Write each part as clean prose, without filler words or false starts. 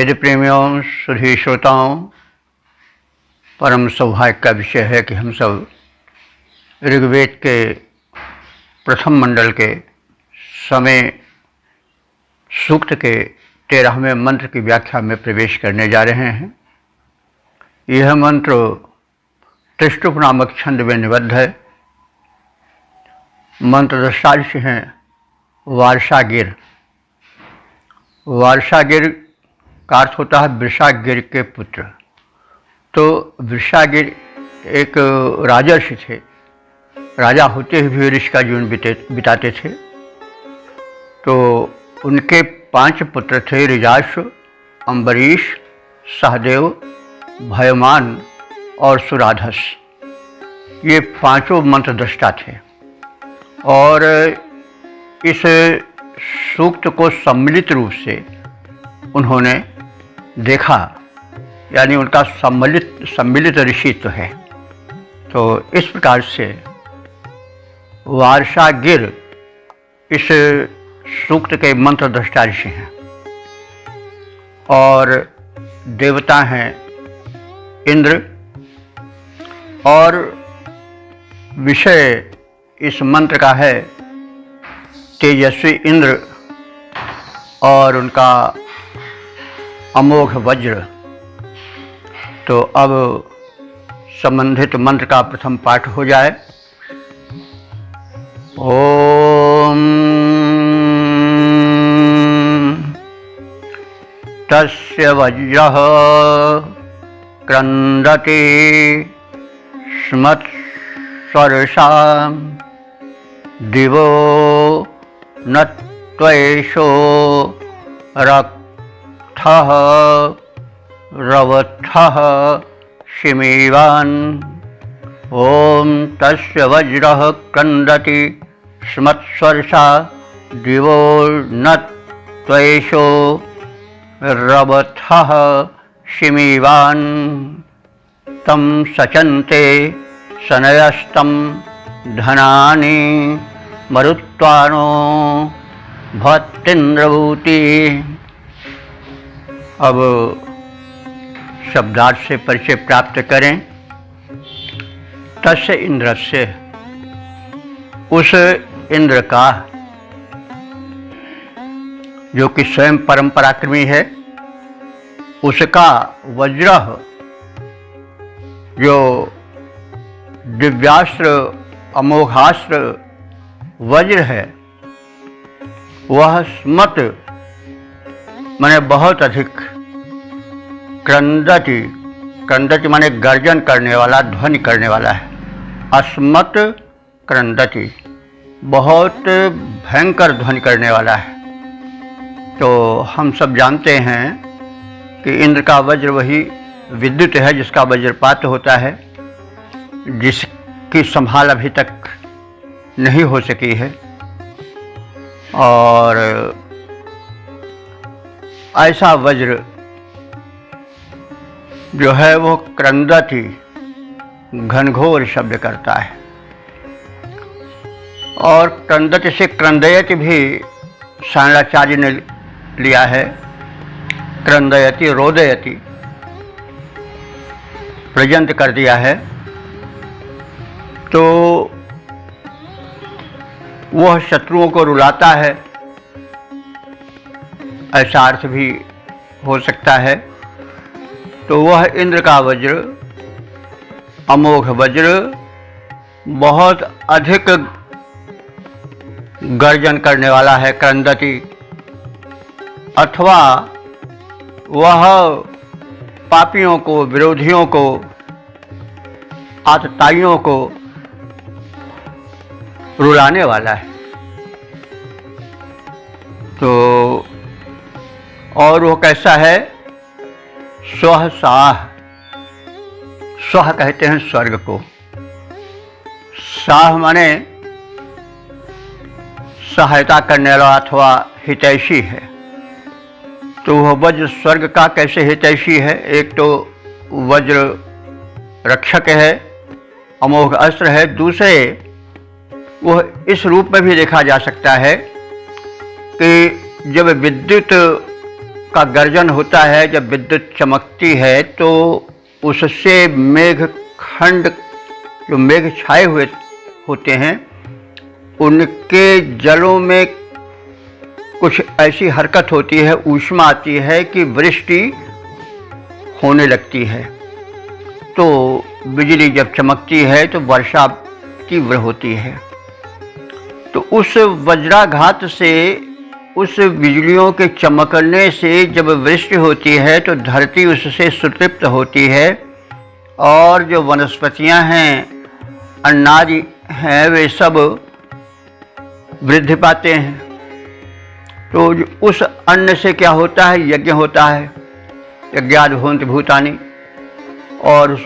वेद प्रेमियों, सुधी श्रोताओं, परम सौभाग्य का विषय है कि हम सब ऋग्वेद के प्रथम मंडल के समय सूक्त के 13वें मंत्र की व्याख्या में प्रवेश करने जा रहे हैं। यह मंत्र त्रिष्टुप नामक छंद में निबद्ध है। मंत्र दृष्टांश हैं वार्षागिर। वार्षागिर का अर्थ होता है वृषागिर के पुत्र। तो वृषागिर एक राजर्षि थे। राजा होते हुए ऋषि का जीवन बिताते थे। तो उनके 5 पुत्र थे, ऋजाश्व, अम्बरीश, सहदेव, भयमान और सुराधस। ये 5 मंत्रदृष्टा थे और इस सूक्त को सम्मिलित रूप से उन्होंने देखा, यानी उनका सम्मिलित ऋषित्व है। तो इस प्रकार से वार्षागिर इस सूक्त के मंत्रदृष्टा ऋषि हैं और देवता हैं इंद्र। और विषय इस मंत्र का है तेजस्वी इंद्र और उनका अमोघ वज्र। तो अब संबंधित मंत्र का प्रथम पाठ हो जाए। ओम तस्य वज्रः क्रन्दति स्मत्स्वर्षा दिवो न त्वेषो रक्थः रवथः शिमीवान्। ओम तस्य वज्रः क्रन्दति स्मत्स्वर्षा दिवो न त्वेषो रवथः शिमीवान्। तं सचन्ते शनयस्तं धनानि मरुत्वानो भवतीन्द्रभूति। अब शब्दार्थ से परिचय प्राप्त करें। तस्य इंद्रस्य, उस इंद्र का जो कि स्वयं परम पराक्रमी है, उसका वज्र जो दिव्यास्त्र अमोघास्त्र वज्र है, वह स्मत माने बहुत अधिक, क्रंदति, क्रंदति माने गर्जन करने वाला, ध्वनि करने वाला है। अस्मत क्रंदति, बहुत भयंकर ध्वनि करने वाला है। तो हम सब जानते हैं कि इंद्र का वज्र वही विद्युत है जिसका वज्रपात होता है, जिसकी संभाल अभी तक नहीं हो सकी है। और ऐसा वज्र जो है वो क्रंदति, घनघोर शब्द करता है। और क्रंदति से क्रंदयति भी शांकराचार्य ने लिया है। क्रंदयति, रोदयति, प्रजंत कर दिया है। तो वह शत्रुओं को रुलाता है, ऐसा अर्थ भी हो सकता है। तो वह इंद्र का वज्र, अमोघ वज्र, बहुत अधिक गर्जन करने वाला है, क्रंदति। अथवा वह पापियों को, विरोधियों को, आतताइयों को रुलाने वाला है। तो और वो कैसा है? स्वः साह, स्वः कहते हैं स्वर्ग को। साह माने सहायता करने वाला अथवा हितैषी है। तो वह वज्र स्वर्ग का कैसे हितैषी है? एक तो वज्र रक्षक है, अमोघ अस्त्र है। दूसरे वह इस रूप में भी देखा जा सकता है कि जब विद्युत का गर्जन होता है, जब विद्युत चमकती है तो उससे मेघ खंड, जो मेघ छाए हुए होते हैं, उनके जलों में कुछ ऐसी हरकत होती है, ऊष्मा आती है कि वृष्टि होने लगती है। तो बिजली जब चमकती है तो वर्षा तीव्र होती है। तो उस वज्राघात से, उस बिजलियों के चमकने से जब वृष्टि होती है तो धरती उससे सुतृप्त होती है, और जो वनस्पतियां हैं, अनाज हैं, वे सब वृद्धि पाते हैं। तो उस अन्न से क्या होता है? यज्ञ होता है, यज्ञाद भवन्ति भूतानि। और उस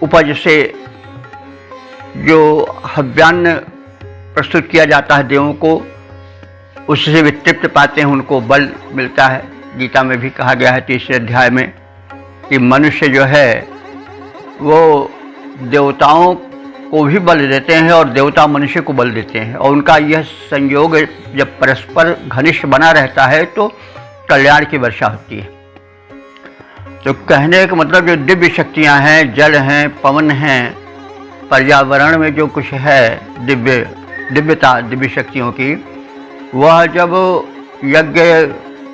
उपज से जो हव्यान्न प्रस्तुत किया जाता है देवों को, उससे वे तृप्त पाते हैं, उनको बल मिलता है। गीता में भी कहा गया है 3रे अध्याय में कि मनुष्य जो है वो देवताओं को भी बल देते हैं और देवता मनुष्य को बल देते हैं, और उनका यह संयोग जब परस्पर घनिष्ठ बना रहता है तो कल्याण की वर्षा होती है। तो कहने का मतलब जो दिव्य शक्तियां हैं, जल हैं, पवन हैं, पर्यावरण में जो कुछ है दिव्यता दिव्य शक्तियों की, वह जब यज्ञ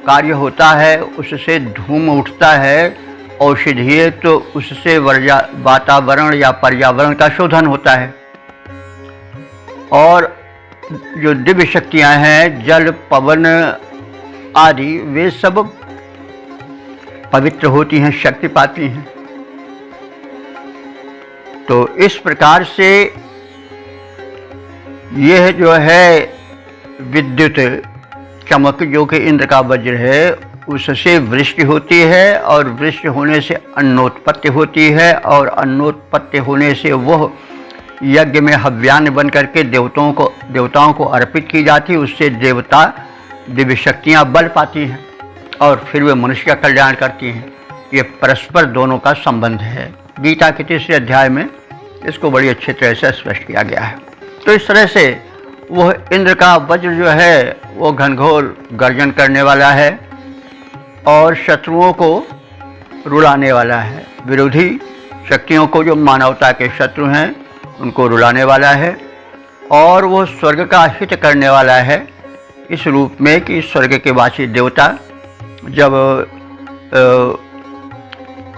कार्य होता है, उससे धूम उठता है, औषधीय, तो उससे वातावरण या पर्यावरण का शोधन होता है। और जो दिव्य शक्तियां हैं, जल, पवन आदि, वे सब पवित्र होती हैं, शक्ति पाती हैं। तो इस प्रकार से यह जो है विद्युत चमक, जो कि इंद्र का वज्र है, उससे वृष्टि होती है, और वृष्टि होने से अन्नोत्पत्ति होती है, और अन्नोत्पत्ति होने से वह यज्ञ में हव्यान्न बन करके देवताओं को अर्पित की जाती है। उससे देवता दिव्य शक्तियाँ बल पाती हैं और फिर वे मनुष्य का कल्याण करती हैं। ये परस्पर दोनों का संबंध है। गीता के 3रे अध्याय में इसको बड़ी अच्छी तरह से स्पष्ट किया गया है। तो इस तरह से वह इंद्र का वज्र जो है वो घनघोर गर्जन करने वाला है और शत्रुओं को रुलाने वाला है। विरोधी शक्तियों को, जो मानवता के शत्रु हैं, उनको रुलाने वाला है। और वो स्वर्ग का हित करने वाला है, इस रूप में कि स्वर्ग के वासी देवता जब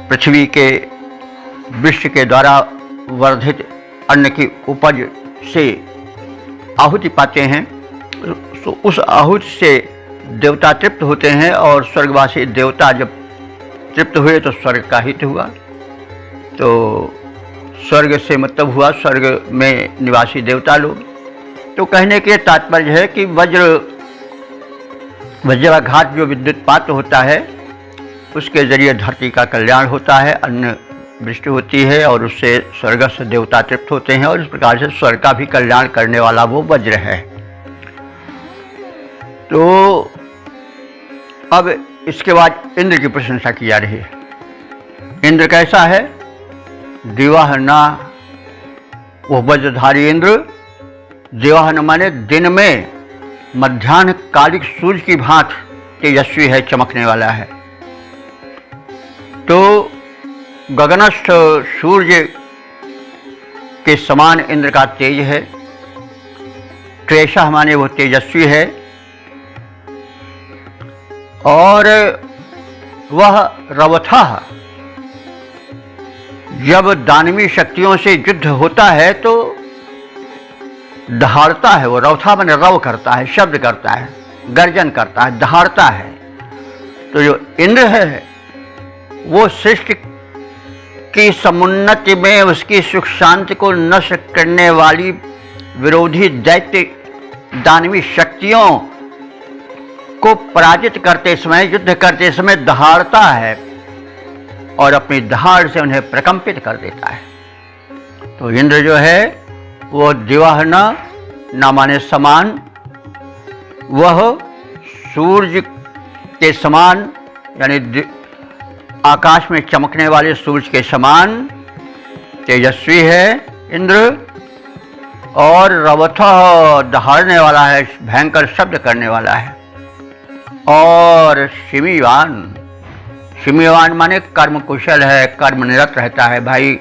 पृथ्वी के वृक्ष के द्वारा वर्धित अन्न की उपज से आहुति पाते हैं, तो उस आहुति से देवता तृप्त होते हैं, और स्वर्गवासी देवता जब तृप्त हुए तो स्वर्ग का हित हुआ। तो स्वर्ग से मतलब हुआ स्वर्ग में निवासी देवता लोग। तो कहने के तात्पर्य है कि वज्राघात जो विद्युतपात होता है, उसके जरिए धरती का कल्याण होता है, अन्न वृष्टि होती है, और उससे स्वर्ग से देवता तृप्त होते हैं, और इस प्रकार से स्वर्ग का भी कल्याण करने वाला वो वज्र है। तो अब इसके बाद इंद्र की प्रशंसा की जा रही है। इंद्र कैसा है? दिवाहना, वो वज्रधारी इंद्र। दिवाहन माने दिन में मध्याह्न कालिक सूर्य की भांति तेजस्वी है, चमकने वाला है। तो गगनस्थ सूर्य के समान इंद्र का तेज है। त्रेषः माने वो तेजस्वी है, और वह रवथः, जब दानवी शक्तियों से युद्ध होता है तो दहाड़ता है। वो रवथा माने रव करता है, शब्द करता है, गर्जन करता है, दहाड़ता है। तो जो इंद्र है वो सृष्टि की समुन्नति में उसकी सुख शांति को नष्ट करने वाली विरोधी दैत्य दानवी शक्तियों को पराजित करते समय, युद्ध करते समय दहाड़ता है, और अपनी दहाड़ से उन्हें प्रकंपित कर देता है। तो इंद्र जो है वो दिवाहना, ना माने समान, वह सूर्य के समान, यानी आकाश में चमकने वाले सूर्य के समान तेजस्वी है इंद्र, और रवथः, दहाड़ने वाला है, भयंकर शब्द करने वाला है। और शिमीवान, शिमीवान माने कर्म कुशल है, कर्म निरत रहता है। भाई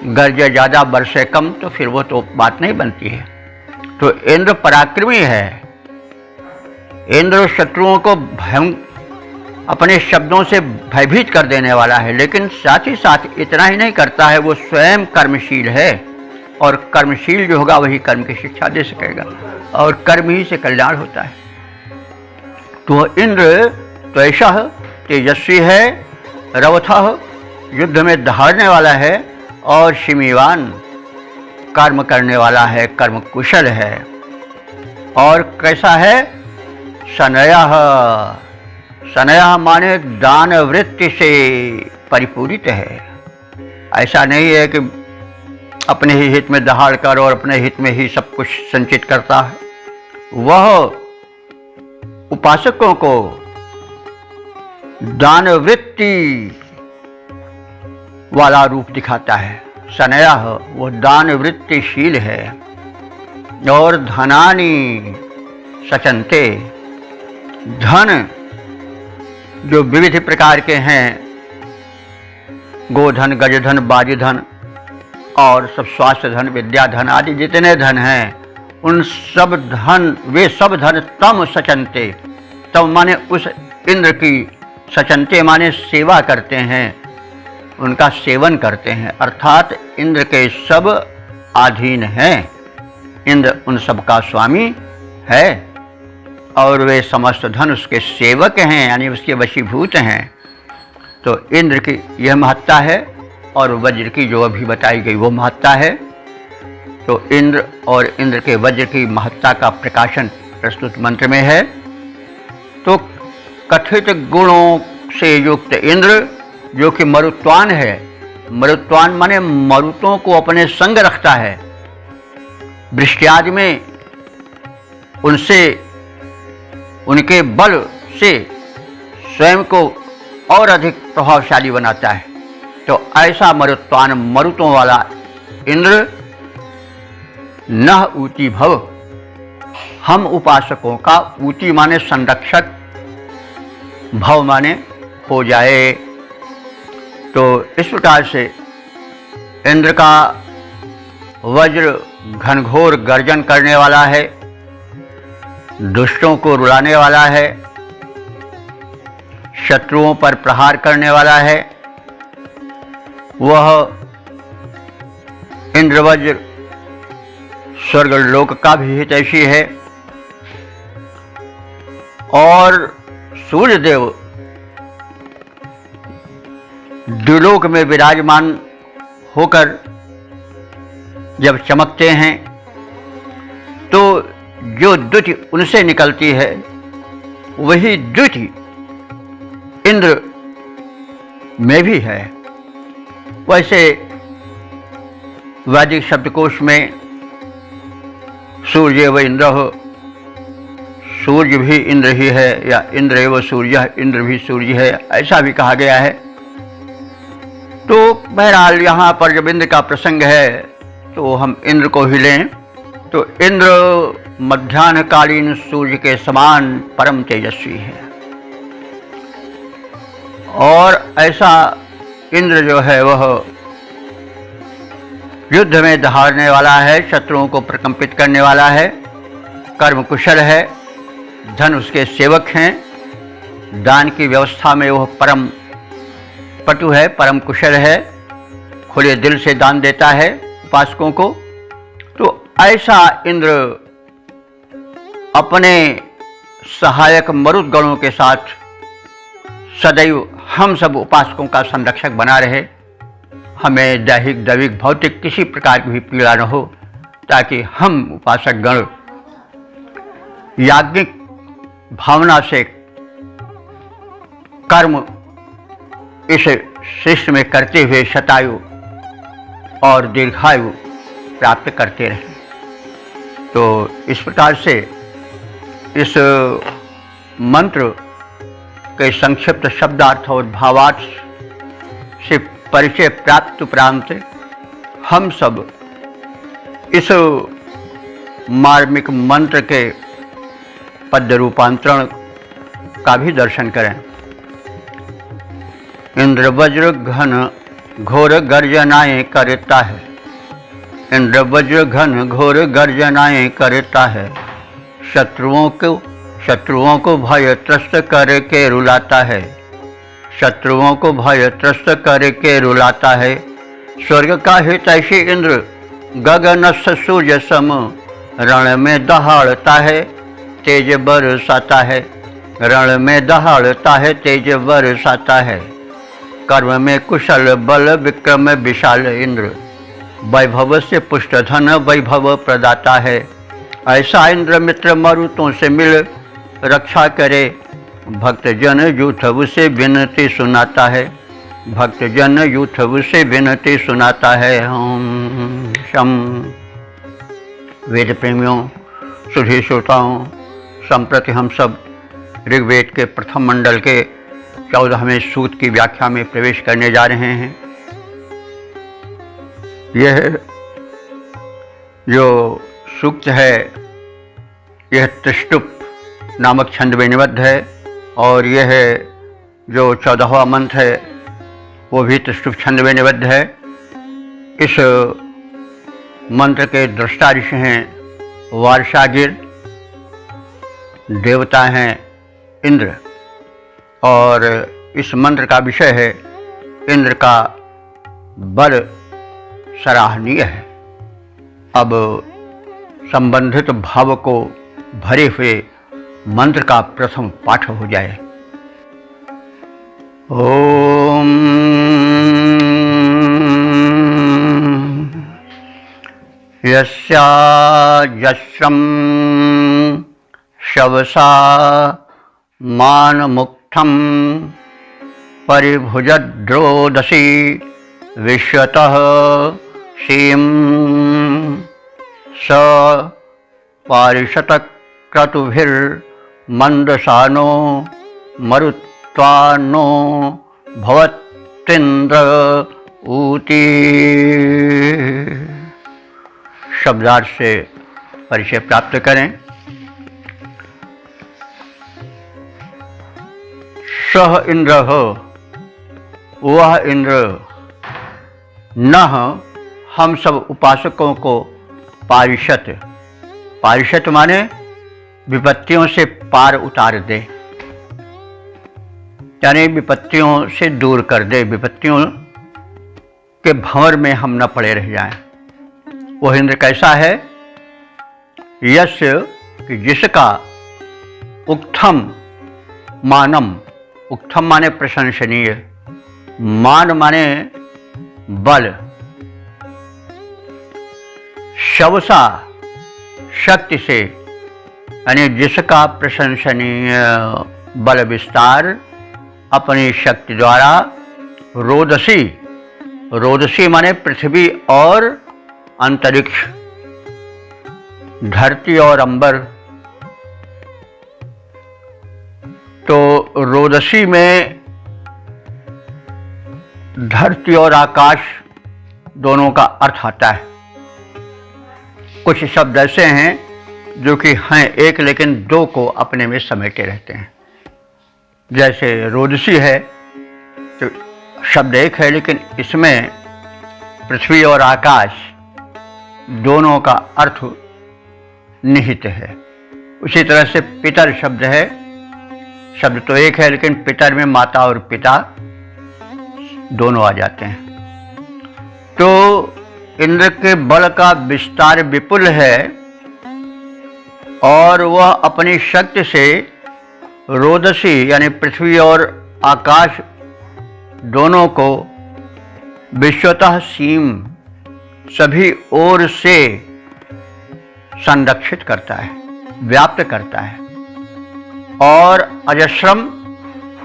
गरजे ज़्यादा बरसे कम, तो फिर वो तो बात नहीं बनती है। तो इंद्र पराक्रमी है। इंद्र शत्रुओं को अपने शब्दों से भयभीत कर देने वाला है, लेकिन साथ ही साथ इतना ही नहीं करता है, वो स्वयं कर्मशील है और कर्मशील जो होगा वही कर्म की शिक्षा दे सकेगा और कर्म ही से कल्याण होता है। तो इंद्र तो ऐसा तेजस्वी है, रवथः युद्ध में दहाड़ने वाला है और शिमीवान कर्म करने वाला है, कर्म कुशल है। और कैसा है? शनयः, शनयः माने दान वृत्ति से परिपूरित है। ऐसा नहीं है कि अपने ही हित में दहाड़ कर और अपने हित में ही सब कुछ संचित करता है। वह उपासकों को दान वृत्ति वाला रूप दिखाता है। शनयः वो दान वृत्तिशील है। और धनानि सचन्ते, धन जो विविध प्रकार के हैं, गोधन, गजधन, बाजधन और सब स्वास्थ्य धन, विद्या धन आदि जितने धन हैं, उन सब धन, वे सब धन तम सचन्ते, तम माने उस इंद्र की, सचन्ते माने सेवा करते हैं, उनका सेवन करते हैं, अर्थात इंद्र के सब अधीन हैं। इंद्र उन सब का स्वामी है और वे समस्त धन उसके सेवक हैं, यानी उसके वशीभूत हैं। तो इंद्र की यह महत्ता है और वज्र की जो अभी बताई गई वो महत्ता है। तो इंद्र और इंद्र के वज्र की महत्ता का प्रकाशन प्रस्तुत मंत्र में है। तो कथित गुणों से युक्त इंद्र जो कि मरुत्वान है, मरुत्वान माने मरुतों को अपने संग रखता है, वृष्ट्यादि में उनसे, उनके बल से स्वयं को और अधिक प्रभावशाली बनाता है। तो ऐसा मरुत्वान, मरुतों वाला इंद्र नः ऊती भव, हम उपासकों का, ऊती माने संरक्षक, भव माने हो जाए। तो इस प्रकार से इंद्र का वज्र घनघोर गर्जन करने वाला है, दुष्टों को रुलाने वाला है, शत्रुओं पर प्रहार करने वाला है। वह इंद्रवज्र स्वर्ग लोक का भी हितैषी है। और सूर्यदेव द्युलोक में विराजमान होकर जब चमकते हैं तो जो द्युति उनसे निकलती है वही द्युति इंद्र में भी है। वैसे वैदिक शब्दकोश में सूर्य व इंद्र हो, सूर्य भी इंद्र ही है, या इंद्र एवं सूर्य, इंद्र भी सूर्य है, ऐसा भी कहा गया है। तो बहरहाल यहाँ पर जब इंद्र का प्रसंग है तो हम इंद्र को ही लें। तो इंद्र मध्याह्नकालीन सूर्य के समान परम तेजस्वी है। और ऐसा इंद्र जो है वह युद्ध में दहाड़ने वाला है, शत्रुओं को प्रकंपित करने वाला है, कर्म कुशल है, धन उसके सेवक हैं, दान की व्यवस्था में वह परम पटु है, परम कुशल है, खुले दिल से दान देता है उपासकों को। तो ऐसा इंद्र अपने सहायक मरुत गणों के साथ सदैव हम सब उपासकों का संरक्षक बना रहे, हमें दैहिक दैविक भौतिक किसी प्रकार की भी पीड़ा न हो, ताकि हम उपासक गण याज्ञिक भावना से कर्म इस सृष्टि में करते हुए शतायु और दीर्घायु प्राप्त करते रहें। तो इस प्रकार से इस मंत्र के संक्षिप्त शब्दार्थ और भावार्थ से परिचय प्राप्त उपरांत हम सब इस मार्मिक मंत्र के पद्य रूपांतरण का भी दर्शन करें। इंद्र वज्र घन घोर गर्जनाएं करता है, इंद्र वज्र घन घोर गर्जनाएं करता है, शत्रुओं को भय त्रस्त करके रुलाता है, शत्रुओं को भय त्रस्त करके रुलाता है। स्वर्ग का हितैषी इंद्र गगनस्थ सूर्य सम, रण में दहाड़ता है तेज बरसाता है, रण में दहाड़ता है तेज बरसाता है। कर्म में कुशल बल विक्रम विशाल इंद्र, वैभव से पुष्ट धन वैभव प्रदाता है। ऐसा इंद्र मित्र मरुतों से मिल रक्षा करे, भक्त जन यूथव से विनती सुनाता है, भक्त जन यूथव से विनती सुनाता है। हम शम। वेद प्रेमियों, सुधी श्रोताओं, संप्रति हम सब ऋग्वेद के प्रथम मंडल के 14वें सूक्त की व्याख्या में प्रवेश करने जा रहे हैं। यह जो सूक्त है यह त्रिष्टुप नामक छंद में निबद्ध है, और यह जो 14वां मंत्र है वो भी त्रिष्टुप छंद में निबद्ध है। इस मंत्र के दृष्टा ऋषि हैं वार्षागिर, देवता हैं इंद्र, और इस मंत्र का विषय है इंद्र का बल सराहनीय है। अब संबंधित भाव को भरे हुए मंत्र का प्रथम पाठ हो जाए। ओम यस्या यस्रं शवसा मानमुक्थं परिभुजद्रोदसी विश्वतः सीं स पारिषतक्रतुभिर्मन्दसानो मरुत्वानो भवत्विन्द्र ऊती। शब्दार्थ से परिचय प्राप्त करें। सह इंद्र, वह इंद्र, नः हम सब उपासकों को पारिषत, पारिषत माने विपत्तियों से पार उतार दे, यानी विपत्तियों से दूर कर दे, विपत्तियों के भंवर में हम न पड़े रह जाएं। वह इंद्र कैसा है? यश कि जिसका उक्थम मानम, उक्थम माने प्रशंसनीय, मान माने बल, शवसा शक्ति से, यानी जिसका प्रशंसनीय बल विस्तार अपनी शक्ति द्वारा, रोदसी, रोदसी माने पृथ्वी और अंतरिक्ष, धरती और अंबर। तो रोदसी में धरती और आकाश दोनों का अर्थ आता है। कुछ शब्द ऐसे हैं जो कि हैं एक लेकिन दो को अपने में समेटे रहते हैं। जैसे रोदसी है तो शब्द एक है लेकिन इसमें पृथ्वी और आकाश दोनों का अर्थ निहित है। उसी तरह से पितर शब्द है, शब्द तो एक है लेकिन पितर में माता और पिता दोनों आ जाते हैं। तो इंद्र के बल का विस्तार विपुल है और वह अपनी शक्ति से रोदसी यानी पृथ्वी और आकाश दोनों को विश्वतः सीम सभी ओर से संरक्षित करता है, व्याप्त करता है। और अजस्रम,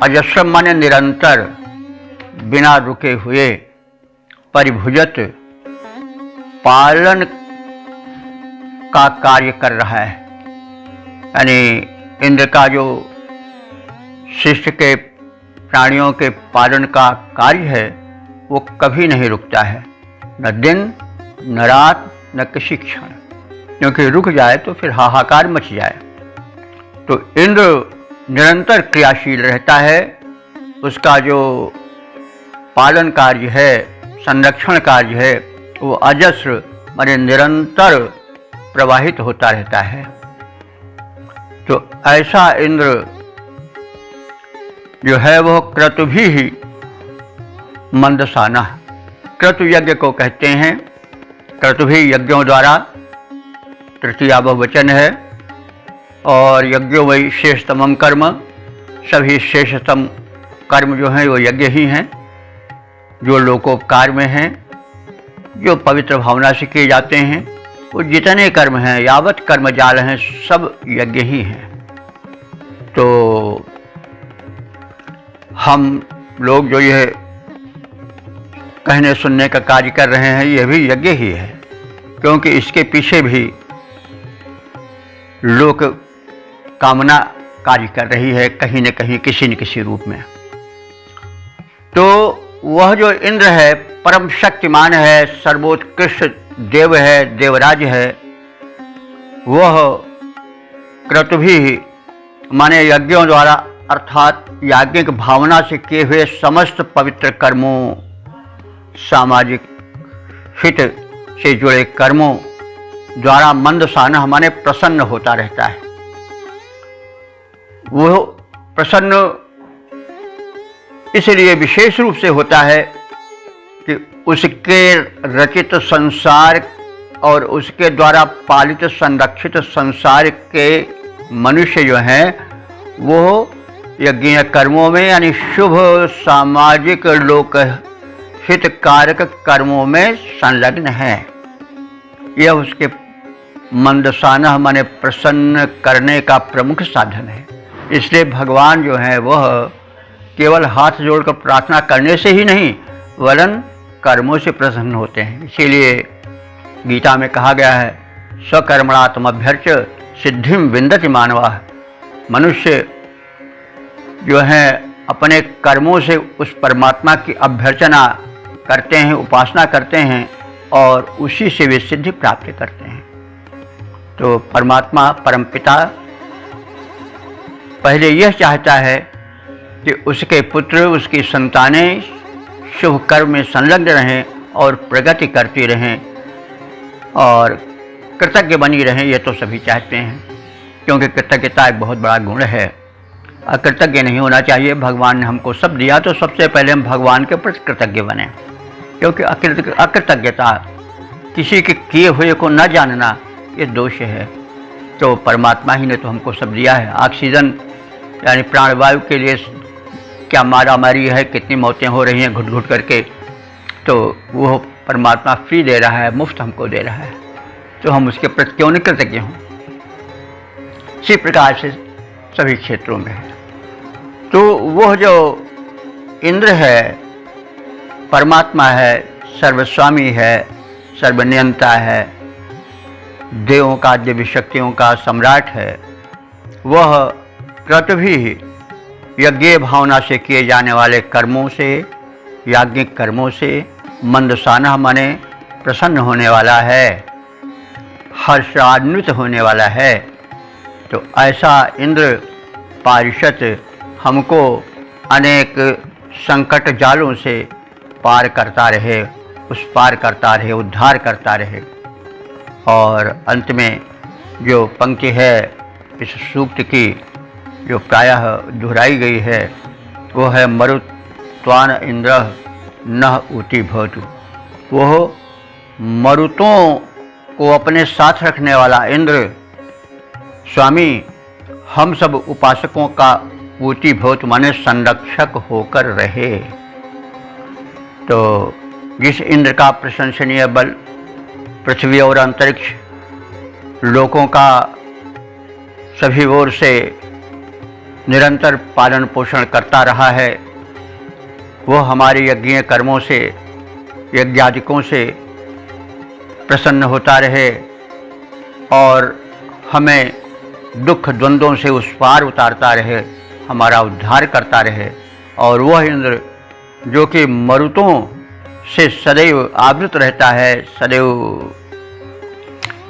अजस्रम माने निरंतर, बिना रुके हुए, परिभुजत, पालन का कार्य कर रहा है। यानी इंद्र का जो शिष्ट के प्राणियों के पालन का कार्य है वो कभी नहीं रुकता है, न दिन न रात न किसी क्षण, क्योंकि रुक जाए तो फिर हाहाकार मच जाए। तो इंद्र निरंतर क्रियाशील रहता है, उसका जो पालन कार्य है, संरक्षण कार्य है, वो अजस्र माने निरंतर प्रवाहित होता रहता है। तो ऐसा इंद्र जो है वह क्रतुभी ही मंदसाना, क्रतु यज्ञ को कहते हैं। क्रतुभी यज्ञों द्वारा तृतीया बहुवचन है, और यज्ञों वही श्रेष्ठतमम कर्म, सभी श्रेष्ठतम कर्म जो हैं वो यज्ञ ही हैं, जो लोकोपकार में हैं, जो पवित्र भावना से किए जाते हैं। वो जितने कर्म हैं, यावत कर्म जाल हैं, सब यज्ञ ही हैं। तो हम लोग जो ये कहने सुनने का कार्य कर रहे हैं, यह भी यज्ञ ही है, क्योंकि इसके पीछे भी लोक कामना कार्य कर रही है, कहीं न कहीं, किसी न किसी रूप में। तो वह जो इंद्र है परम शक्तिमान है, सर्वोत्कृष्ट देव है, देवराज है। वह क्रतुभी माने यज्ञों द्वारा अर्थात याज्ञिक भावना से किए हुए समस्त पवित्र कर्मों, सामाजिक हित से जुड़े कर्मों द्वारा मंदसाना माने प्रसन्न होता रहता है। वो प्रसन्न इसलिए विशेष रूप से होता है कि उसके रचित संसार और उसके द्वारा पालित संरक्षित संसार के मनुष्य जो हैं वो यज्ञ कर्मों में यानी शुभ सामाजिक लोक हितकारक कर्मों में संलग्न हैं। यह उसके मंदसाना माने प्रसन्न करने का प्रमुख साधन है। इसलिए भगवान जो है वह केवल हाथ जोड़कर प्रार्थना करने से ही नहीं, वरन कर्मों से प्रसन्न होते हैं। इसीलिए गीता में कहा गया है, स्वकर्मणात्मभ्यर्च सिद्धिम विन्दति मानवा। मनुष्य जो है अपने कर्मों से उस परमात्मा की अभ्यर्चना करते हैं, उपासना करते हैं, और उसी से वे सिद्धि प्राप्त करते हैं। तो परमात्मा परमपिता पहले यह चाहता है कि उसके पुत्र, उसकी संतानें शुभ कर्म में संलग्न रहें और प्रगति करती रहें और कृतज्ञ बनी रहें। ये तो सभी चाहते हैं, क्योंकि कृतज्ञता एक बहुत बड़ा गुण है। अकृतज्ञ नहीं होना चाहिए। भगवान ने हमको सब दिया, तो सबसे पहले हम भगवान के प्रति कृतज्ञ बने, क्योंकि अकृतज्ञता, किसी के किए हुए को न जानना, ये दोष है। तो परमात्मा ही ने तो हमको सब दिया है। ऑक्सीजन यानी प्राणवायु के लिए क्या मारा मारी है, कितनी मौतें हो रही हैं घुट घुट करके, तो वो परमात्मा फ्री दे रहा है, मुफ्त हमको दे रहा है। तो हम उसके प्रति क्यों नहीं कृतज्ञ हों। इसी प्रकार से सभी क्षेत्रों में है। तो वह जो इंद्र है, परमात्मा है, सर्वस्वामी है, सर्वनियंता है, देवों का, दिव्य शक्तियों का सम्राट है। वह क्रतुभी यज्ञ भावना से किए जाने वाले कर्मों से, याज्ञिक कर्मों से मंदसाना माने प्रसन्न होने वाला है, हर्षान्वित होने वाला है। तो ऐसा इंद्र पारिषद हमको अनेक संकट जालों से पार करता रहे, उस पार करता रहे, उद्धार करता रहे। और अंत में जो पंक्ति है इस सूक्त की, जो प्रायः दोहराई गई है, वो है मरुत्वान इंद्र न ऊटी भवतु। वह मरुतों को अपने साथ रखने वाला इंद्र स्वामी हम सब उपासकों का ऊटी भवतु माने संरक्षक होकर रहे। तो जिस इंद्र का प्रशंसनीय बल पृथ्वी और अंतरिक्ष लोकों का सभी ओर से निरंतर पालन पोषण करता रहा है, वो हमारे यज्ञीय कर्मों से, यज्ञादिकों से प्रसन्न होता रहे और हमें दुख द्वंद्वों से उस पार उतारता रहे, हमारा उद्धार करता रहे। और वह इंद्र जो कि मरुतों से सदैव आवृत रहता है, सदैव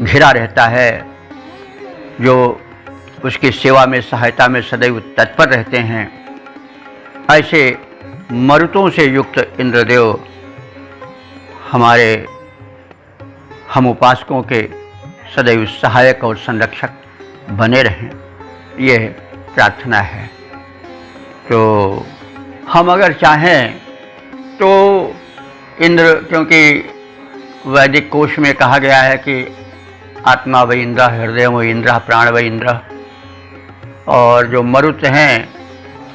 घिरा रहता है, जो उसकी सेवा में, सहायता में सदैव तत्पर रहते हैं। ऐसे मरुतों से युक्त इंद्रदेव हम उपासकों के सदैव सहायक और संरक्षक बने रहें, यह प्रार्थना है। तो हम अगर चाहें तो इंद्र, क्योंकि वैदिक कोश में कहा गया है कि आत्मा व इंद्र, हृदय व इंद्र, प्राण व इंद्र, और जो मरुत हैं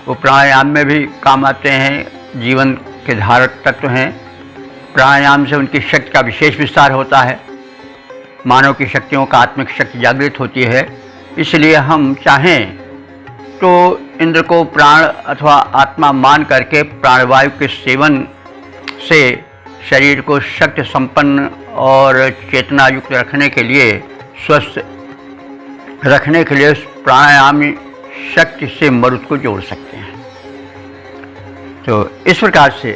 वो प्राणायाम में भी काम आते हैं, जीवन के धारक तत्व हैं। प्राणायाम से उनकी शक्ति का विशेष विस्तार होता है, मानव की शक्तियों का आत्मिक शक्ति जागृत होती है। इसलिए हम चाहें तो इंद्र को प्राण अथवा आत्मा मान करके प्राणवायु के सेवन से शरीर को शक्ति संपन्न और चेतना युक्त रखने के लिए, स्वस्थ रखने के लिए प्राणायामी शक्ति से मरुत को जोड़ सकते हैं। तो इस प्रकार से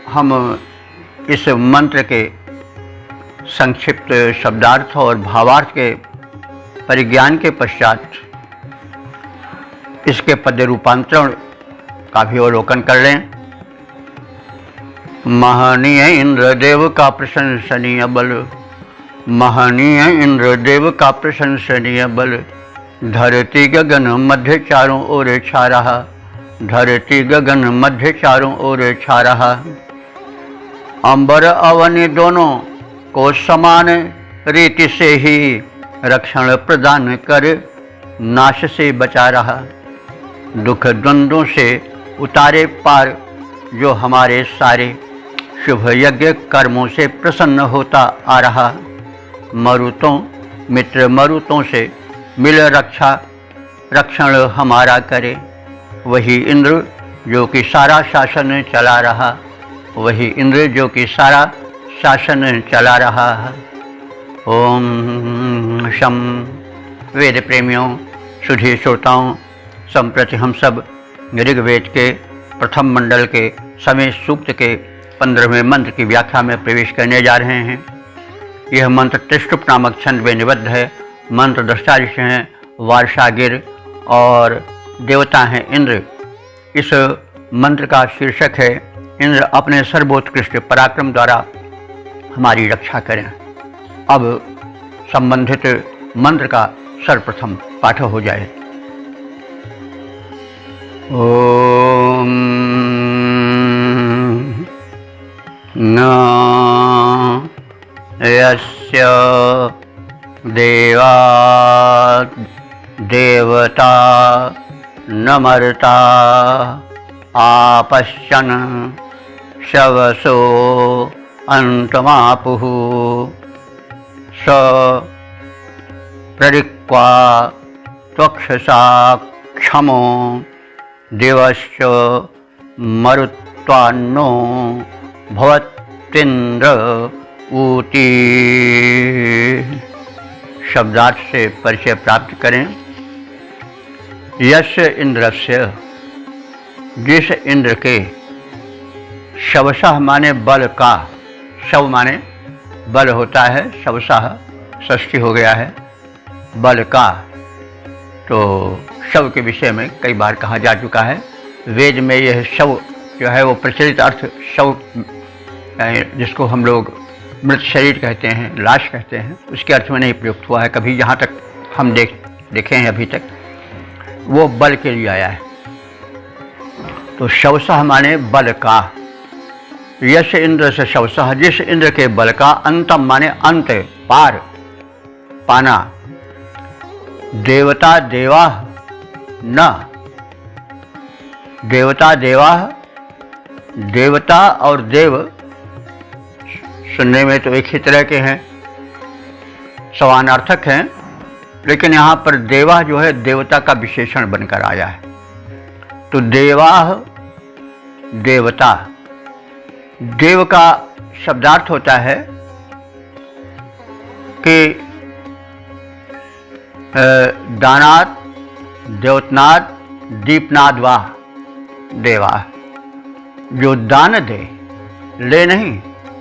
हम इस मंत्र के संक्षिप्त शब्दार्थ और भावार्थ के परिज्ञान के पश्चात इसके पद्य रूपांतरण का भी अवलोकन कर लें। महनीय इंद्रदेव का प्रशंसनीय बल, महनीय इंद्रदेव का प्रशंसनीय बल, धरती गगन मध्य चारों ओर छा रहा, धरती गगन मध्य चारों ओर छा रहा। अंबर अवनि दोनों को समान रीति से ही रक्षण प्रदान कर नाश से बचा रहा। दुख द्वंद्वों से उतारे पार जो हमारे सारे शुभ यज्ञ कर्मों से प्रसन्न होता आ रहा। मरुतों मित्र मरुतों से मिल रक्षण हमारा करे, वही इंद्र जो कि सारा शासन चला रहा, वही इंद्र जो कि सारा शासन चला रहा है। ओम शम। वेद प्रेमियों, सुधी श्रोताओं, संप्रति हम सब ऋग्वेद के प्रथम मंडल के समय सूक्त के 15वें मंत्र की व्याख्या में प्रवेश करने जा रहे हैं। यह मंत्र त्रिष्टुप नामक छंद में निबद्ध है। मंत्र दृष्टा ऋषि हैं, वार्षागिर और देवता हैं इंद्र। इस मंत्र का शीर्षक है, इंद्र अपने सर्वोत्कृष्ट पराक्रम द्वारा हमारी रक्षा करें। अब संबंधित मंत्र का सर्वप्रथम पाठ हो जाए। ओम न यस्य देवा देवता न मर्ता आपश्यन् शवसो अंतमापुः स प्ररिक्वा त्वक्षसा क्षमो दिवश्च मरुत्वान्नो भवत्विन्द्र ऊती। शब्दार्थ से परिचय प्राप्त करें। यश इंद्रस्य, जिस इंद्र के, शवसः माने बल का, शव माने बल होता है, शवसः षष्ठी हो गया है, बल का। तो शव के विषय में कई बार कहा जा चुका है। वेद में यह शव जो है वो प्रचलित अर्थ शव, जिसको हम लोग मृत शरीर कहते हैं, लाश कहते हैं, उसके अर्थ में नहीं प्रयुक्त हुआ है कभी, जहाँ तक हम देखे हैं अभी तक, वो बल के लिए आया है। तो शवसः माने बल का। यश इंद्र से शवसः, जिस इंद्र के बल का, अंतम माने अंत, पार, पाना। देवता देवा न, देवता देवा, देवता और देव सुनने में तो एक ही तरह के हैं, समानार्थक हैं, लेकिन यहाँ पर देवा जो है देवता का विशेषण बनकर आया है। तो देवाह, देवता, देव का शब्दार्थ होता है कि दानात, द्योतनाद, दीपनाद वाह देवा, जो दान दे, ले नहीं।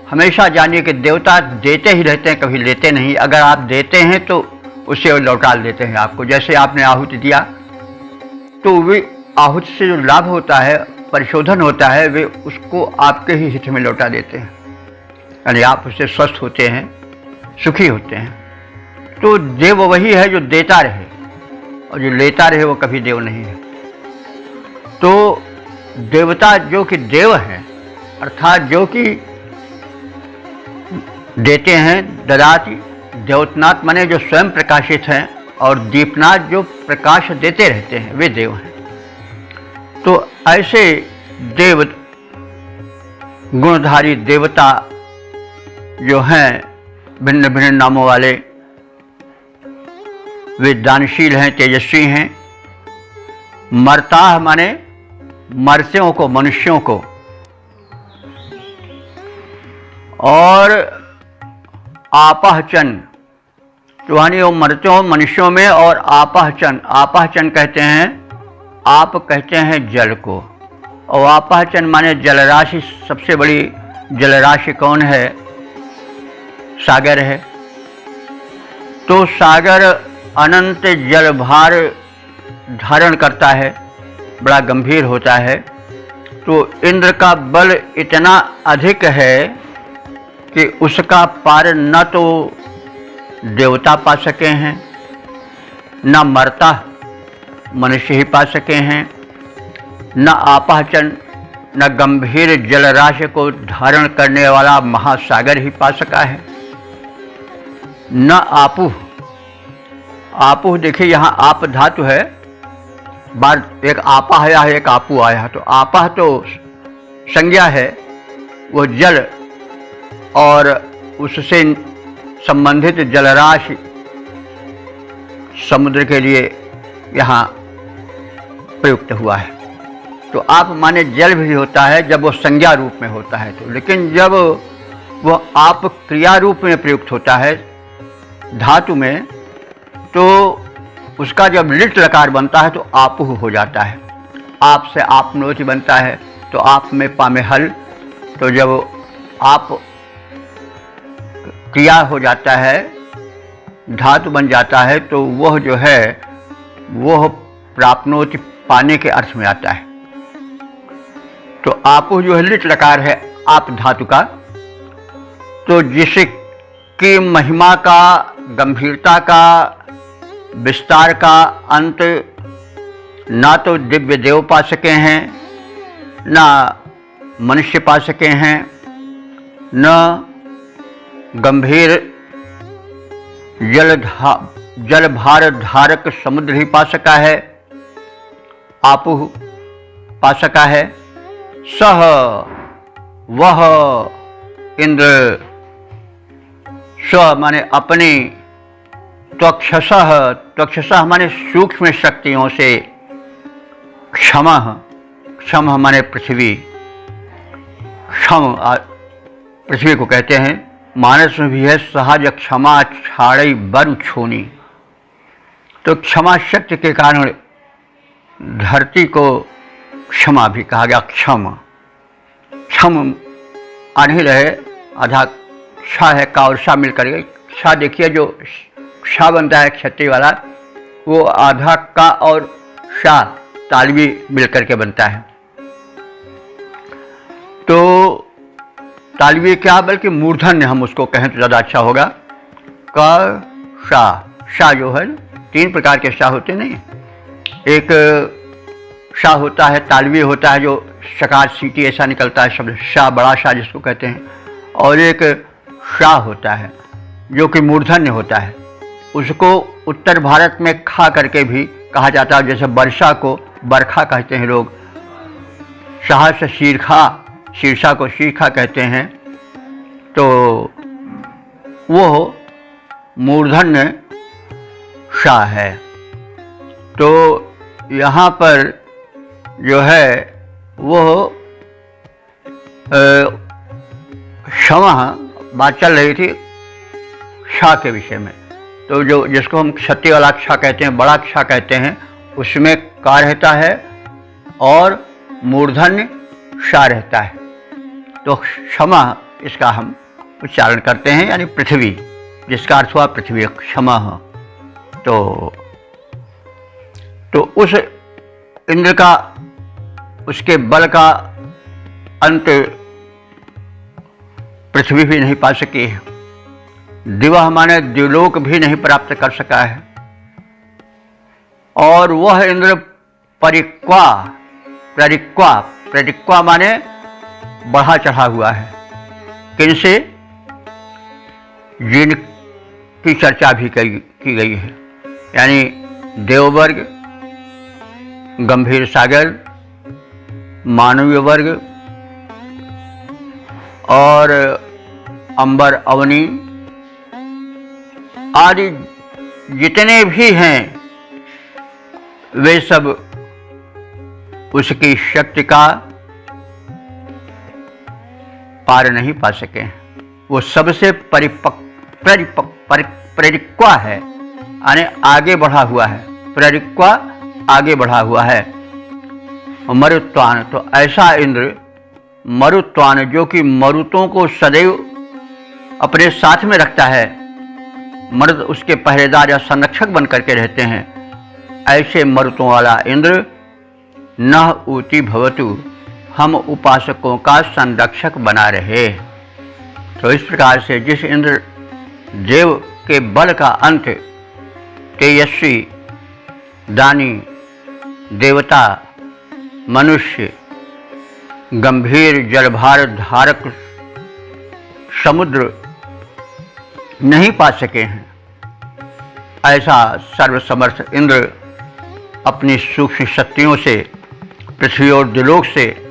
हमेशा जानिए कि देवता देते ही रहते हैं, कभी लेते नहीं। अगर आप देते हैं तो उसे लौटा देते हैं आपको। जैसे आपने आहुति दिया तो वे आहुति से जो लाभ होता है, परिशोधन होता है, वे उसको आपके ही हित में लौटा देते हैं, यानी आप उससे स्वस्थ होते हैं, सुखी होते हैं। तो देव वही है जो देता रहे, और जो लेता रहे वो कभी देव नहीं है। तो देवता जो कि देव हैं, अर्थात जो कि देते हैं, ददाति, द्योतनाथ माने जो स्वयं प्रकाशित हैं, और दीपनाथ जो प्रकाश देते रहते हैं, वे देव हैं। तो ऐसे देव गुणधारी देवता जो हैं, भिन्न भिन्न नामों वाले, वे दानशील हैं, तेजस्वी हैं। मर्ताह माने मर्त्यों को, मनुष्यों को, और आपहचन तो यानी वो मर्त्यों मनुष्यों में, और आपहचन, आपहचन कहते हैं, आप कहते हैं जल को, और आपहचन माने जलराशि। सबसे बड़ी जलराशि कौन है? सागर है। तो सागर अनंत जलभार धारण करता है, बड़ा गंभीर होता है। तो इंद्र का बल इतना अधिक है कि उसका पार न तो देवता पा सके हैं, न मर्ता मनुष्य ही पा सके हैं, न आपहचन, न गंभीर जलराशि को धारण करने वाला महासागर ही पा सका है, न आपुह। आपुह देखिए, यहाँ आप धातु है, बार एक आपा आया है, एक आपू आया है। तो आपा तो संज्ञा है, वो जल और उससे संबंधित जलराशि समुद्र के लिए यहाँ प्रयुक्त हुआ है। तो आप माने जल भी होता है जब वो संज्ञा रूप में होता है, तो लेकिन जब वो आप क्रिया रूप में प्रयुक्त होता है धातु में, तो उसका जब लिट लकार बनता है तो आपुह हो जाता है। आप से आपनोति बनता है, तो आप में पा में हल। तो जब आप क्रिया हो जाता है, धातु बन जाता है, तो वह जो है वह प्राप्नोति पाने के अर्थ में आता है। तो आपुह जो है लिट लकार है आप धातु का, तो जिसकी महिमा का, गंभीरता का, विस्तार का अंत ना तो दिव्य देव पा सके हैं, ना मनुष्य पा सके हैं, न गंभीर जलभार धारक समुद्र ही पा सका है, आपुह पा सका है। सह वह इंद्र, स्व माने अपनी, त्वक्षसः, त्वक्षसः माने सूक्ष्म शक्तियों से, क्षम, क्षम माने पृथ्वी, क्षम पृथ्वी को कहते हैं। मानस में भी है सहज क्षमा छाड़ई बरु छूनी। तो क्षमा शक्ति के कारण धरती को क्षमा भी कहा गया। क्षम, क्षम आने रहे, आधा क्षा है, का और शा मिलकर के, क्षा देखिए जो क्षा बनता है क्षत्रिय वाला, वो आधा का और शा तालवी मिलकर के बनता है। तो तालवी क्या, बल्कि मूर्धन्य हम उसको कहें तो ज़्यादा अच्छा होगा। क शा, शा जो है, तीन प्रकार के शा होते नहीं, एक शा होता है, तालवी होता है जो शकार सीटी ऐसा निकलता है शब्द, शा बड़ा शा जिसको कहते हैं, और एक शा होता है जो कि मूर्धन्य होता है। उसको उत्तर भारत में खा करके भी कहा जाता है, जैसे वर्षा को बरखा कहते हैं लोग, शाह से शीरखा, शीर्षा को शीरखा कहते हैं। तो वो मूर्धन्य शाह है। तो यहाँ पर जो है वो क्षमा बात चल रही थी क्षा के विषय में। तो जो जिसको हम क्षत्रिय वालाक्षा कहते हैं, बड़ाक्षा कहते हैं, उसमें का रहता है और मूर्धन्य शा रहता है। तो क्षमा इसका हम उच्चारण करते हैं, यानी पृथ्वी, जिसका अर्थ हुआ पृथ्वी, क्षमा। तो उस इंद्र का, उसके बल का अंत पृथ्वी भी नहीं पा सकी है, दिवा माने द्युलोक भी नहीं प्राप्त कर सका है। और वह इंद्र परिक्वा माने बढ़ा चढ़ा हुआ है। किनसे? जिनकी चर्चा भी की गई है, यानी देववर्ग, गंभीर सागर, मानवीय वर्ग और अंबर अवनी आदि जितने भी हैं वे सब उसकी शक्ति का पार नहीं पा सके। वो सबसे परिक्वा है, यानी आगे बढ़ा हुआ है। परिक्वा आगे बढ़ा हुआ है। मरुत्वान, तो ऐसा इंद्र मरुत्वान जो कि मरुतों को सदैव अपने साथ में रखता है, मरुत उसके पहरेदार या संरक्षक बन करके रहते हैं, ऐसे मरुतों वाला इंद्र नः ऊति भवतु, हम उपासकों का संरक्षक बना रहे। तो इस प्रकार से जिस इंद्र देव के बल का अंत तेजस्वी, दानी, देवता, मनुष्य, गंभीर जलभार धारक समुद्र नहीं पा सके हैं, ऐसा सर्वसमर्थ इंद्र अपनी सूक्ष्म शक्तियों से पृथ्वी और द्युलोक से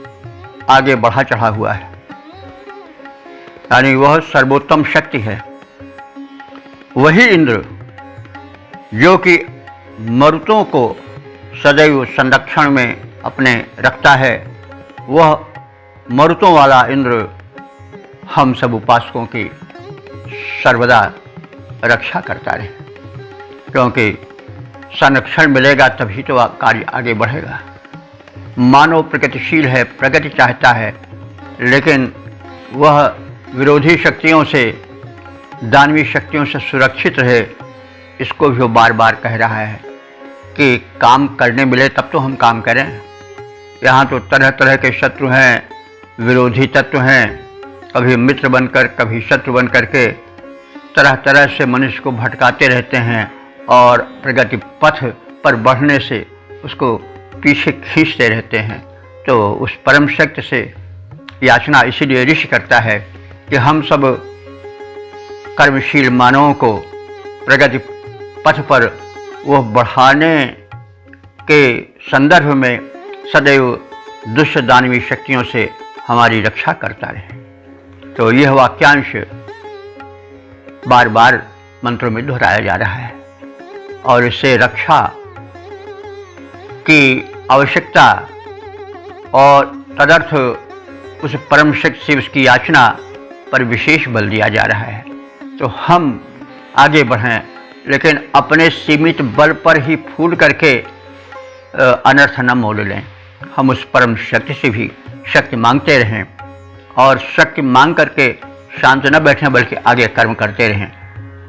आगे बढ़ा चढ़ा हुआ है, यानी वह सर्वोत्तम शक्ति है। वही इंद्र जो कि मरुतों को सदैव संरक्षण में अपने रखता है, वह मरुतों वाला इंद्र हम सब उपासकों की सर्वदा रक्षा करता रहे, क्योंकि संरक्षण मिलेगा तभी तो कार्य आगे बढ़ेगा। मानव प्रगतिशील है, प्रगति चाहता है, लेकिन वह विरोधी शक्तियों से, दानवी शक्तियों से सुरक्षित रहे, इसको भी वो बार बार कह रहा है कि काम करने मिले तब तो हम काम करें। यहाँ तो तरह तरह के शत्रु हैं, विरोधी तत्व हैं, कभी मित्र बनकर कभी शत्रु बन करके तरह तरह से मनुष्य को भटकाते रहते हैं और प्रगति पथ पर बढ़ने से उसको पीछे खींचते रहते हैं। तो उस परम शक्ति से याचना इसीलिए ऋषि करता है कि हम सब कर्मशील मानवों को प्रगति पथ पर वह बढ़ाने के संदर्भ में सदैव दुष्ट दानवी शक्तियों से हमारी रक्षा करता रहे। तो यह वाक्यांश बार बार मंत्रों में दोहराया जा रहा है और इससे रक्षा की आवश्यकता और तदर्थ उस परम शक्ति से उसकी याचना पर विशेष बल दिया जा रहा है। तो हम आगे बढ़ें, लेकिन अपने सीमित बल पर ही फूल करके अनर्थ न मोल लें। हम उस परम शक्ति से भी शक्ति मांगते रहें और शक्ति मांग करके शांत न बैठें, बल्कि आगे कर्म करते रहें।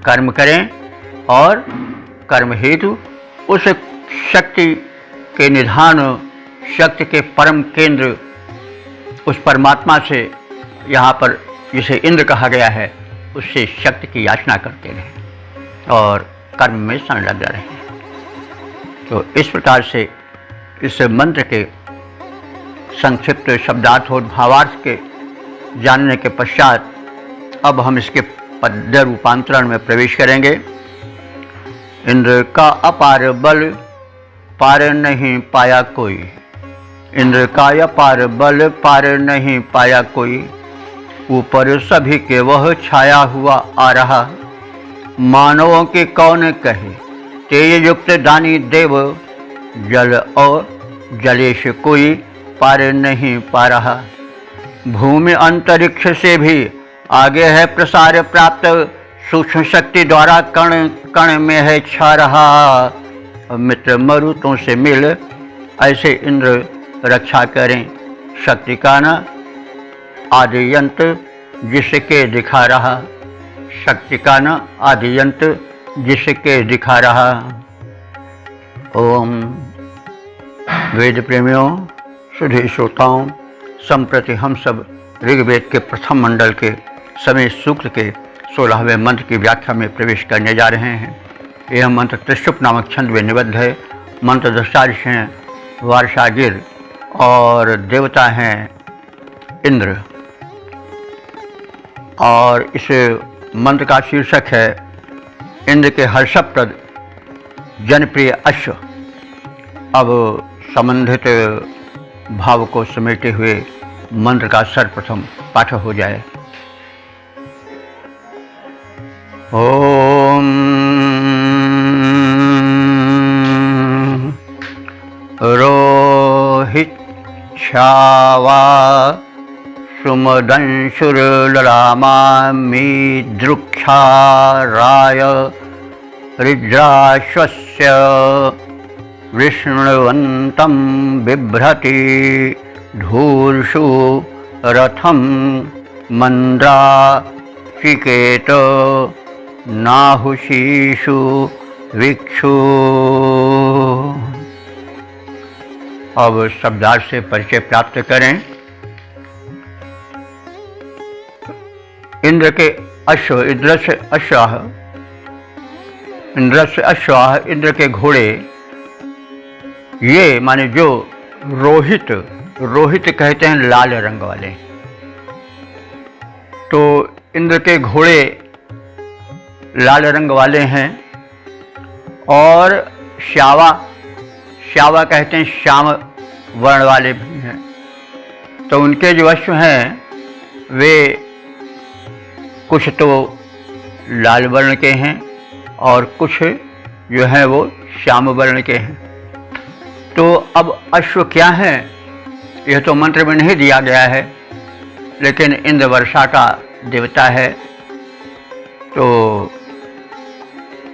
कर्म करें और कर्म हेतु उस शक्ति के निधान, शक्ति के परम केंद्र, उस परमात्मा से, यहाँ पर जिसे इंद्र कहा गया है, उससे शक्ति की याचना करते रहें और कर्म में संलग्न रहें। तो इस प्रकार से इस मंत्र के संक्षिप्त शब्दार्थ और भावार्थ के जानने के पश्चात अब हम इसके पद्य रूपांतरण में प्रवेश करेंगे। इंद्र का अपार बल पार नहीं पाया कोई, इंद्र का अपार बल पार नहीं पाया कोई, ऊपर सभी के वह छाया हुआ आ रहा, मानवों के कौन कहे तेज युक्त दानी देव, जल और जलेश कोई पार नहीं पा रहा। भूमि अंतरिक्ष से भी आगे है प्रसार प्राप्त, सूक्ष्म शक्ति द्वारा कण कण में है छा रहा। मित्र मरुतों से मिल ऐसे इंद्र रक्षा करें, शक्ति का न आदि यंत्र जिसके दिखा रहा, शक्ति का न आदि यंत्र जिसके दिखा रहा। ओम। वेद प्रेमियों, सुधी श्रोताओं, संप्रति हम सब ऋग्वेद के प्रथम मंडल के समय सूक्त के 16वें मंत्र की व्याख्या में प्रवेश करने जा रहे हैं। यह मंत्र त्रिशुप नामक छंद में निबद्ध है। मंत्र दृष्टार्ष हैं वार्षागिर और देवता हैं इंद्र। और इस मंत्र का शीर्षक है इंद्र के हर्षप्रद जनप्रिय अश्व। अब संबंधित भाव को समेटे हुए मंत्र का सर्वप्रथम पाठ हो जाए। ओम रोहित छावा सुमदंशुरललामामि दृक्षाराय रुद्राश्वस्य विष्णुवन्तं बिभ्रति धूर्षु रथं मन्द्राचिकेत नाहुषीषु विक्षु। अब शब्दार्थ से परिचय प्राप्त करें। इंद्र के अश्व, इंद्र से अश्वाह, इंद्र के घोड़े, ये माने जो रोहित, रोहित कहते हैं लाल रंग वाले। तो इंद्र के घोड़े लाल रंग वाले हैं। और श्यावा, श्यावा कहते हैं श्याम वर्ण वाले भी हैं। तो उनके जो अश्व हैं वे कुछ तो लाल वर्ण के हैं और कुछ जो हैं वो श्याम वर्ण के हैं। तो अब अश्व क्या है यह तो मंत्र में नहीं दिया गया है, लेकिन इंद्र वर्षा का देवता है, तो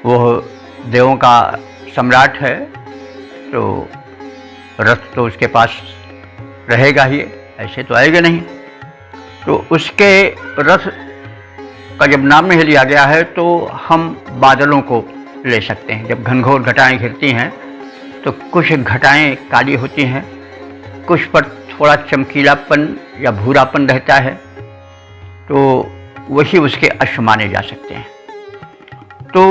वह देवों का सम्राट है, तो रथ तो उसके पास रहेगा ही, ऐसे तो आएगा नहीं। तो उसके रथ का जब नाम नहीं लिया गया है तो हम बादलों को ले सकते हैं। जब घनघोर घटाएं घिरती हैं तो कुछ घटाएं काली होती हैं, कुछ पर थोड़ा चमकीलापन या भूरापन रहता है, तो वही उसके अश्व माने जा सकते हैं। तो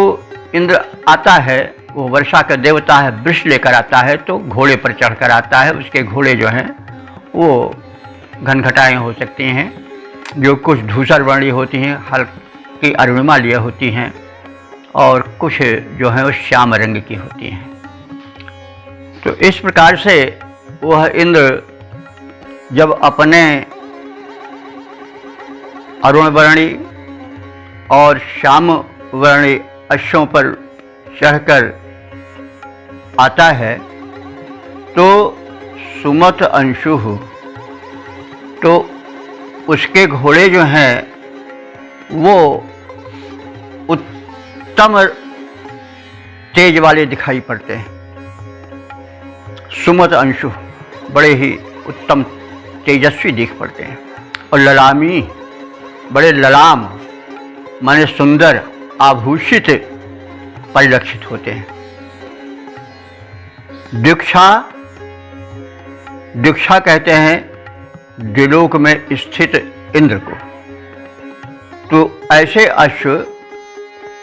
इंद्र आता है, वो वर्षा का देवता है, वृष लेकर आता है, तो घोड़े पर चढ़कर आता है। उसके घोड़े जो हैं वो घनघटाएं हो सकती हैं, जो कुछ धूसर वर्णी होती हैं, हल्की अरुणिमा लिए होती हैं, और कुछ जो है वो श्याम रंग की होती हैं। तो इस प्रकार से वह इंद्र जब अपने अरुण वर्णी और श्याम वर्णी अश्वों पर चढ़कर आता है तो सुमत अंशु, तो उसके घोड़े जो हैं वो उत्तम तेज वाले दिखाई पड़ते हैं। सुमत अंशु बड़े ही उत्तम तेजस्वी दिख पड़ते हैं। और ललामी, बड़े ललाम माने सुंदर आभूषित परिलक्षित होते हैं। दीक्षा, दीक्षा कहते हैं द्विलोक में स्थित इंद्र को। तो ऐसे अश्व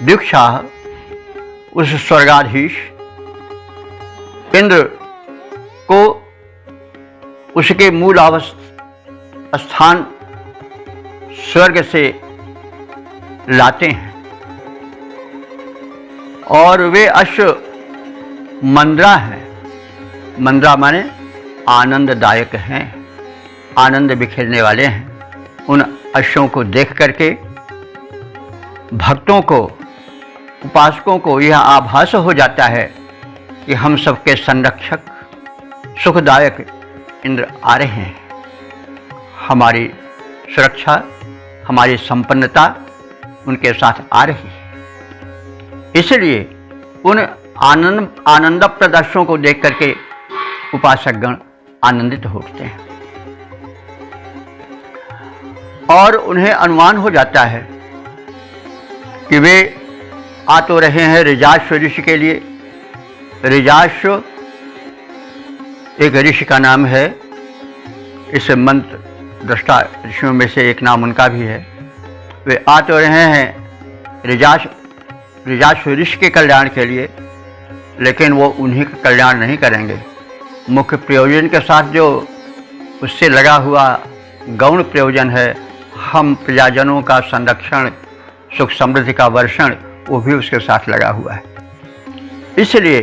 दीक्षा उस स्वर्गाधीश इंद्र को उसके मूल स्थान स्वर्ग से लाते हैं। और वे अश्व मंद्रा हैं। मंद्रा माने आनंददायक हैं, आनंद बिखेरने वाले हैं। उन अश्वों को देख करके भक्तों को, उपासकों को यह आभास हो जाता है कि हम सबके संरक्षक सुखदायक इंद्र आ रहे हैं। हमारी सुरक्षा, हमारी संपन्नता उनके साथ आ रही है। इसलिए उन आनंदप्रद अश्वों को देख करके उपासकगण आनंदित होते हैं और उन्हें अनुमान हो जाता है कि वे आ तो रहे हैं ऋजाश्व ऋषि के लिए। ऋजाश्व एक ऋषि का नाम है, इस मंत्र दृष्टा ऋषियों में से एक नाम उनका भी है। वे आ तो रहे हैं ऋजाश्व ऋषि के कल्याण के लिए, लेकिन वो उन्हीं का कल्याण नहीं करेंगे। मुख्य प्रयोजन के साथ जो उससे लगा हुआ गौण प्रयोजन है, हम प्रजाजनों का संरक्षण, सुख समृद्धि का वर्षण, वो भी उसके साथ लगा हुआ है। इसलिए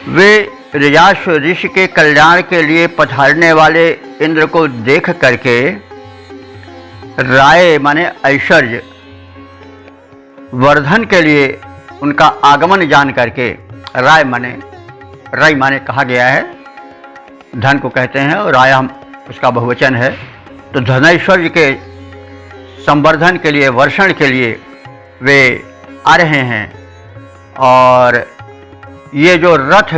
वे ऋजाश्व ऋषि के कल्याण के लिए पधारने वाले इंद्र को देख करके राय माने ऐश्वर्य वर्धन के लिए उनका आगमन जान करके, राय माने कहा गया है, धन को कहते हैं, और राय हम उसका बहुवचन है। तो धनैश्वर्य के संवर्धन के लिए, वर्षण के लिए वे आ रहे हैं। और ये जो रथ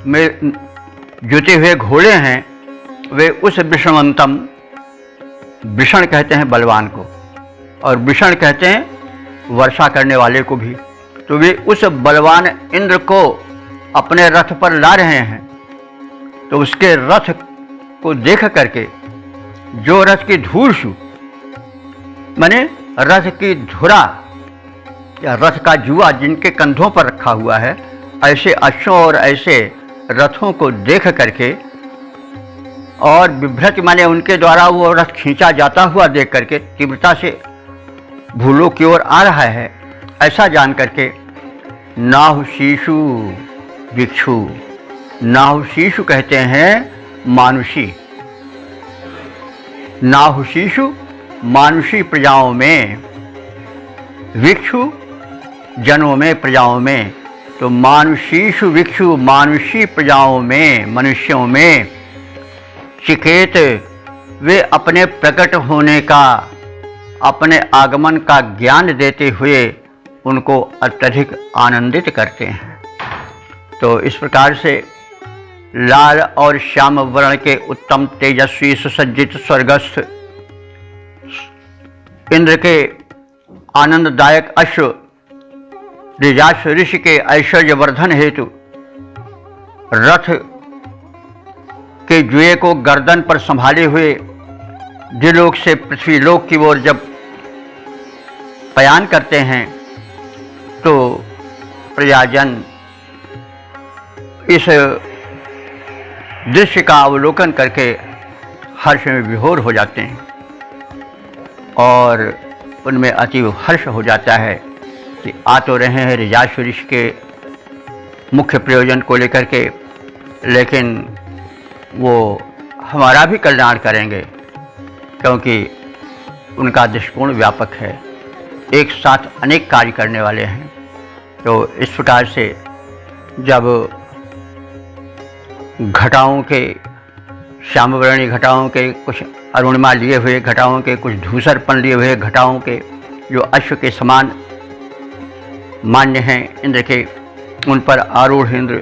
में जुटे हुए घोड़े हैं, वे उस विषमंतम, विषण कहते हैं बलवान को, और विषण कहते हैं वर्षा करने वाले को भी। तो वे उस बलवान इंद्र को अपने रथ पर ला रहे हैं। तो उसके रथ को देख करके, जो रथ की धूर्षु माने रथ की धुरा या रथ का जुआ जिनके कंधों पर रखा हुआ है, ऐसे अश्वों और ऐसे रथों को देख करके, और विभ्रत माने उनके द्वारा वो रथ खींचा जाता हुआ देख करके तीव्रता से भूलोक की ओर आ रहा है, ऐसा जान करके नाहु शीशु विक्षु, नाहु शीशु कहते हैं मानुषी, नाहु शीशु मानुषी प्रजाओं में, विक्षु जनों में, प्रजाओं में। तो मानुषीषु विक्षु, मानुषी प्रजाओं में, मनुष्यों में चिकेत, वे अपने प्रकट होने का, अपने आगमन का ज्ञान देते हुए उनको अत्यधिक आनंदित करते हैं। तो इस प्रकार से लाल और श्याम वर्ण के उत्तम तेजस्वी सुसज्जित स्वर्गस्थ इंद्र के आनंददायक अश्व ऋजाश्व ऋषि के ऐश्वर्य वर्धन हेतु रथ के जुए को गर्दन पर संभाले हुए द्विलोक से पृथ्वी लोक की ओर जब पयान करते हैं, तो प्रजाजन इस दृश्य का अवलोकन करके हर्ष में विभोर हो जाते हैं, और उनमें अतीव हर्ष हो जाता है कि आ तो रहे हैं ऋजाश्व ऋषि के मुख्य प्रयोजन को लेकर के, लेकिन वो हमारा भी कल्याण करेंगे, क्योंकि उनका दृष्टिकोण व्यापक है, एक साथ अनेक कार्य करने वाले हैं। तो इस प्रकार से जब घटाओं के, श्यामवर्णी घटाओं के, कुछ अरुणिमा लिए हुए घटाओं के, कुछ धूसरपन लिए हुए घटाओं के, जो अश्व के समान मान्य हैं इंद्र के, उन पर आरूढ़ इंद्र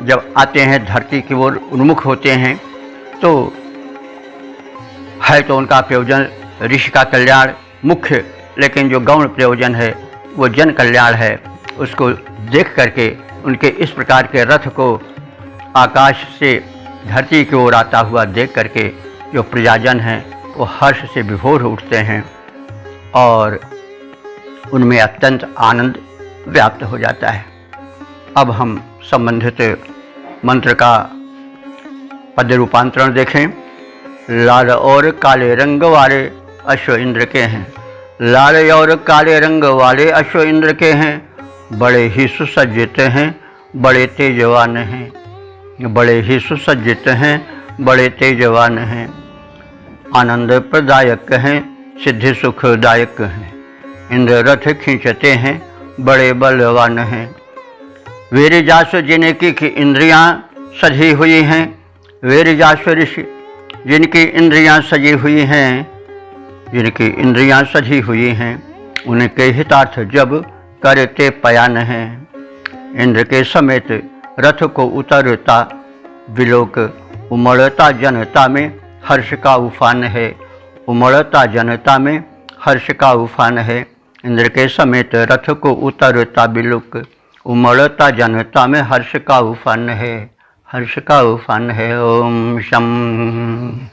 जब आते हैं, धरती की ओर उन्मुख होते हैं, तो है तो उनका प्रयोजन ऋषि का कल्याण मुख्य, लेकिन जो गौण प्रयोजन है वो जन कल्याण है। उसको देख करके, उनके इस प्रकार के रथ को आकाश से धरती की ओर आता हुआ देख करके जो प्रजाजन हैं वो हर्ष से विभोर उठते हैं, और उनमें अत्यंत आनंद व्याप्त हो जाता है। अब हम संबंधित मंत्र का पद रूपांतरण देखें। लाल और काले रंग वाले अश्व इंद्र के हैं, लाल और काले रंग वाले अश्व इंद्र के हैं, बड़े ही सुसज्जित हैं, बड़े तेजवान हैं, बड़े ही सुसज्जित हैं, बड़े तेजवान हैं, आनंद प्रदायक हैं, सिद्धि सुखदायक हैं, इंद्र रथ खींचते हैं, बड़े बलवान हैं। वे ऋजाश्व जिनकी इंद्रियां सजी हुई हैं, वे ऋजाश्व ऋषि जिनकी इंद्रियां सजी हुई हैं, जिनकी इंद्रियां सजी हुई हैं, उनके हितार्थ जब करते पयान हैं। इंद्र के समेत रथ को उतरता विलोक, उमड़ता जनता में हर्ष का उफान है, उमड़ता जनता में हर्ष का उफान है। इंद्र के समेत रथ को उतरता बिलुक, उमड़ता जनता में हर्ष का उफान है, हर्ष का उफान है। ओम शम।